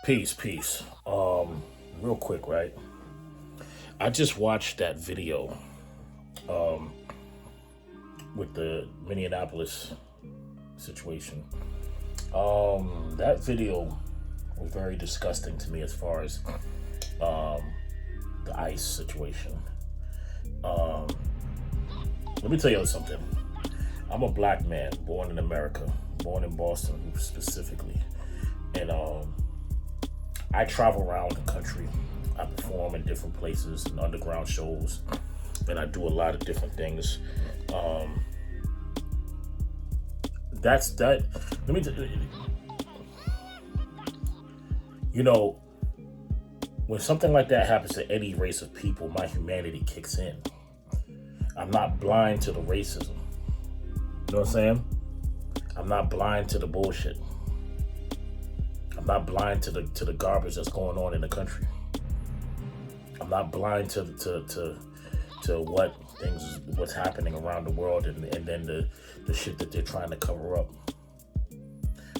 Peace. Real quick, right? I just watched that video um with the Minneapolis situation. That video was very disgusting to me as far as um the ICE situation. Um, Let me tell you something. I'm a black man born in America, born in Boston specifically, and I travel around the country. I perform in different places and underground shows, and I do a lot of different things. Um, that's that. Let me, you know, when something like that happens to any race of people, my humanity kicks in. I'm not blind to the racism. You know what I'm saying? I'm not blind to the bullshit. I'm not blind to the garbage that's going on in the country. I'm not blind to what's happening around the world and then the shit that they're trying to cover up.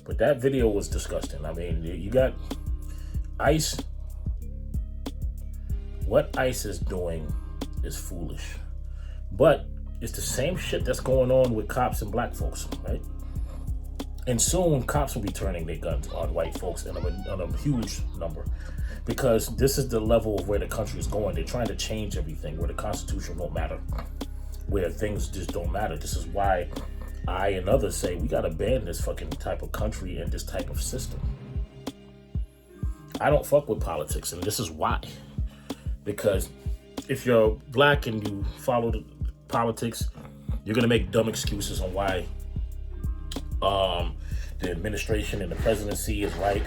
But that video was disgusting. I mean, you got ICE. What ICE is doing is foolish. But it's the same shit that's going on with cops and black folks, right? And soon cops will be turning their guns on white folks on a huge number, because this is the level of where the country is going. They're trying to change everything, where the Constitution won't matter, where things just don't matter. This is why I and others say we gotta ban this fucking type of country and this type of system. I don't fuck with politics, and this is why. Because if you're black and you follow the politics, you're gonna make dumb excuses on why the administration and the presidency is right.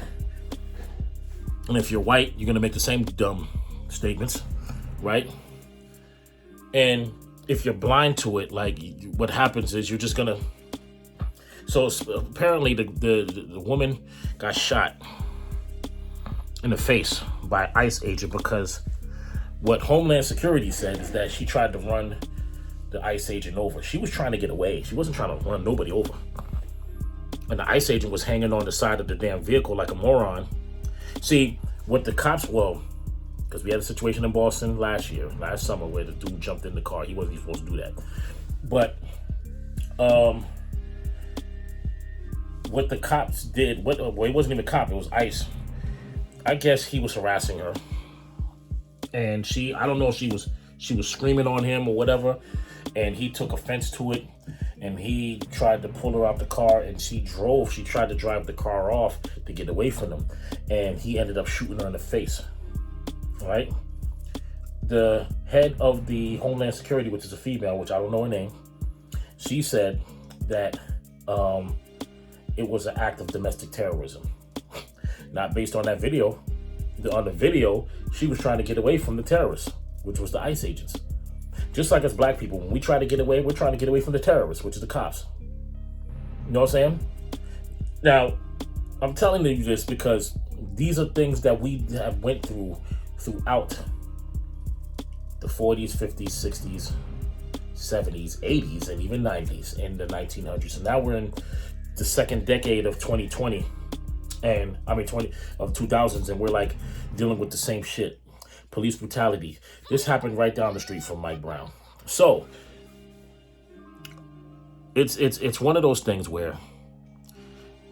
And if you're white, you're gonna make the same dumb statements, right? And if you're blind to it, like, what happens is you're just gonna. So apparently the woman got shot in the face by an ICE agent, because what Homeland Security said is that she tried to run the ICE agent over. She was trying to get away. She wasn't trying to run nobody over. And the ICE agent was hanging on the side of the damn vehicle like a moron. See, what the cops, because we had a situation in Boston last summer, where the dude jumped in the car. He wasn't even supposed to do that. But what the cops did, it wasn't even a cop, it was ICE. I guess he was harassing her. And I don't know if she was screaming on him or whatever, and he took offense to it, and he tried to pull her out the car, and she tried to drive the car off to get away from him, and he ended up shooting her in the face, right? The head of the Homeland Security, which is a female, which I don't know her name, she said that it was an act of domestic terrorism. Not based on that video. On the video, she was trying to get away from the terrorists, which was the ICE agents. Just like as black people, when we try to get away, we're trying to get away from the terrorists, which is the cops. You know what I'm saying? Now, I'm telling you this because these are things that we have went through throughout the 40s, 50s, 60s, 70s, 80s, and even 90s, in the 1900s. And now we're in the second decade of 2020. And 2000s, and we're like dealing with the same shit. Police brutality. This happened right down the street from Mike Brown. So it's one of those things where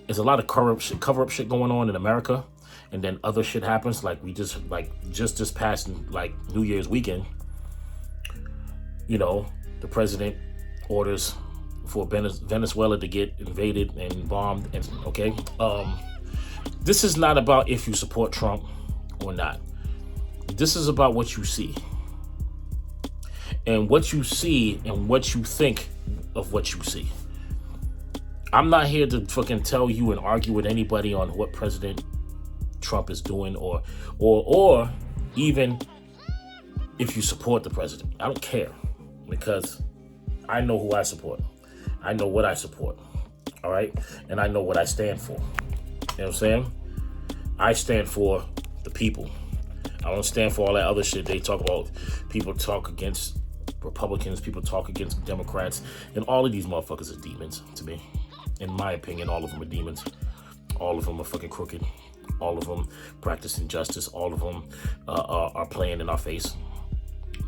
there's a lot of cover up shit going on in America, and then other shit happens. Like just this past New Year's weekend, the president orders for Venezuela to get invaded and bombed. And okay. This is not about if you support Trump or not. This is about what you see. And what you see and what you think of what you see. I'm not here to fucking tell you and argue with anybody on what President Trump is doing or even if you support the president. I don't care, because I know who I support. I know what I support. All right? And I know what I stand for. You know what I'm saying? I stand for the people. I don't stand for all that other shit they talk about. People talk against Republicans. People talk against Democrats. And all of these motherfuckers are demons to me. In my opinion, all of them are demons. All of them are fucking crooked. All of them practice injustice. All of them are playing in our face.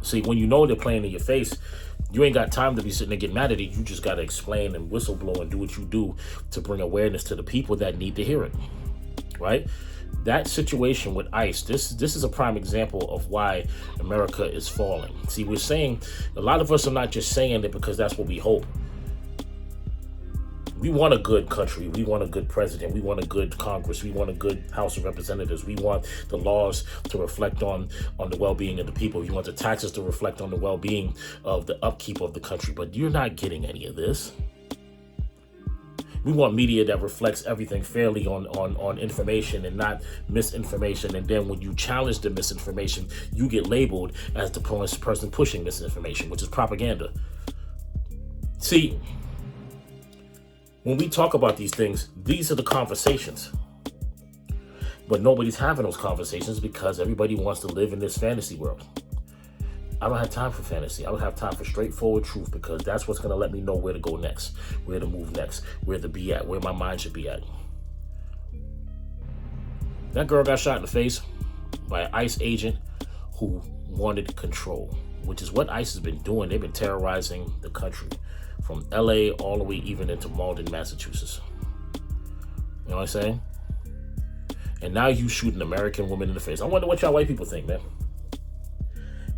See, when you know they're playing in your face, you ain't got time to be sitting there getting mad at it. You just got to explain and whistleblow and do what you do to bring awareness to the people that need to hear it, right? That situation with ICE, this is a prime example of why America is falling. See, we're saying, a lot of us are not just saying it because that's what we hope. We want a good country. We want a good president. We want a good Congress. We want a good House of Representatives. We want the laws to reflect on the well-being of the people. We want the taxes to reflect on the well-being of the upkeep of the country. But you're not getting any of this. We want media that reflects everything fairly on information and not misinformation. And then when you challenge the misinformation, you get labeled as the person pushing misinformation, which is propaganda. See, when we talk about these things, these are the conversations. But nobody's having those conversations because everybody wants to live in this fantasy world. I don't have time for fantasy. I don't have time for straightforward truth because that's what's going to let me know where to go next, where to move next, where to be at, where my mind should be at. That girl got shot in the face by an ICE agent who wanted control, which is what ICE has been doing. They've been terrorizing the country from LA all the way even into Malden, Massachusetts. You know what I'm saying? And now you shoot an American woman in the face. I wonder what y'all white people think, man.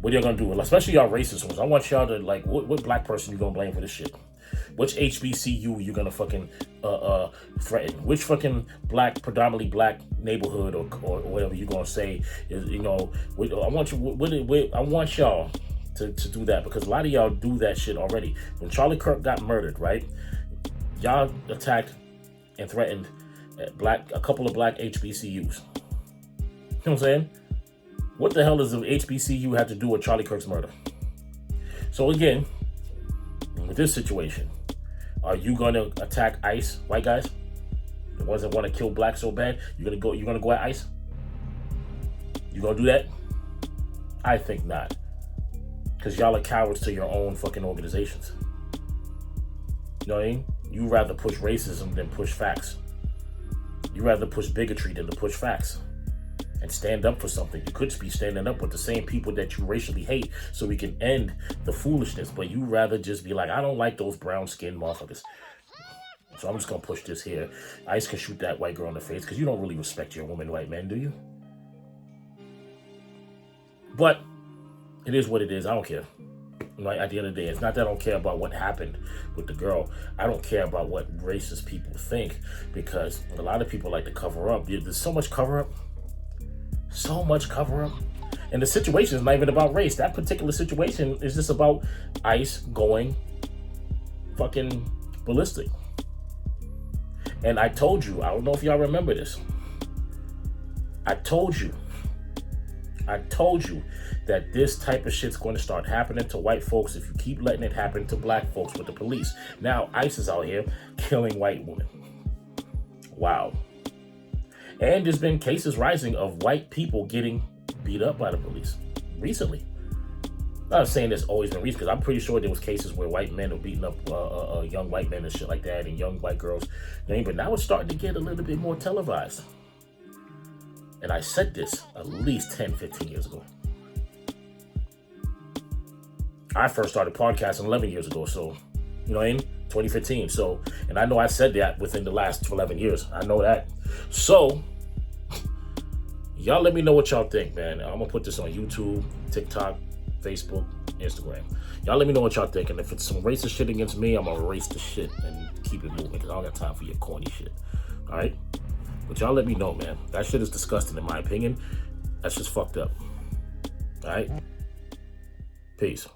What are y'all gonna do? Especially y'all racist ones. I want y'all to, like, what black person you gonna blame for this shit? Which HBCU you gonna fucking threaten? Which fucking predominantly black neighborhood or whatever you gonna say is, you know? I want y'all to do that because a lot of y'all do that shit already. When Charlie Kirk got murdered, right? Y'all attacked and threatened a couple of black HBCUs. You know what I'm saying? What the hell does the HBCU have to do with Charlie Kirk's murder? So again, with this situation, are you gonna attack ICE, white guys? The ones that want to kill blacks so bad? You're gonna go at ICE? You gonna do that? I think not. Because y'all are cowards to your own fucking organizations. You know what I mean? You rather push racism than push facts. You rather push bigotry than to push facts. And stand up for something. You could be standing up with the same people that you racially hate so we can end the foolishness. But you rather just be like, I don't like those brown-skinned motherfuckers. So I'm just going to push this here. ICE can shoot that white girl in the face because you don't really respect your woman, white men, do you? But it is what it is. I don't care. Like, at the end of the day, it's not that I don't care about what happened with the girl. I don't care about what racist people think because a lot of people like to cover up. There's so much cover up. So much cover up. And the situation is not even about race. That particular situation is just about ICE going fucking ballistic. And I told you, I don't know if y'all remember this. I told you that this type of shit's going to start happening to white folks if you keep letting it happen to black folks with the police. Now ICE is out here killing white women. Wow. And there's been cases rising of white people getting beat up by the police recently. I'm not saying there's always been recent, because I'm pretty sure there was cases where white men were beating up young white men and shit like that, and young white girls. But now it's starting to get a little bit more televised. And I said this at least 10, 15 years ago. I first started podcasting 11 years ago, so, you know what I mean? 2015. So, and I know I said that within the last 11 years. I know that. So, y'all let me know what y'all think, man. I'm gonna put this on YouTube, TikTok, Facebook, Instagram. Y'all let me know what y'all think. And if it's some racist shit against me, I'm gonna erase the shit and keep it moving because I don't got time for your corny shit. All right? But y'all let me know, man. That shit is disgusting in my opinion. That's just fucked up. All right? Peace.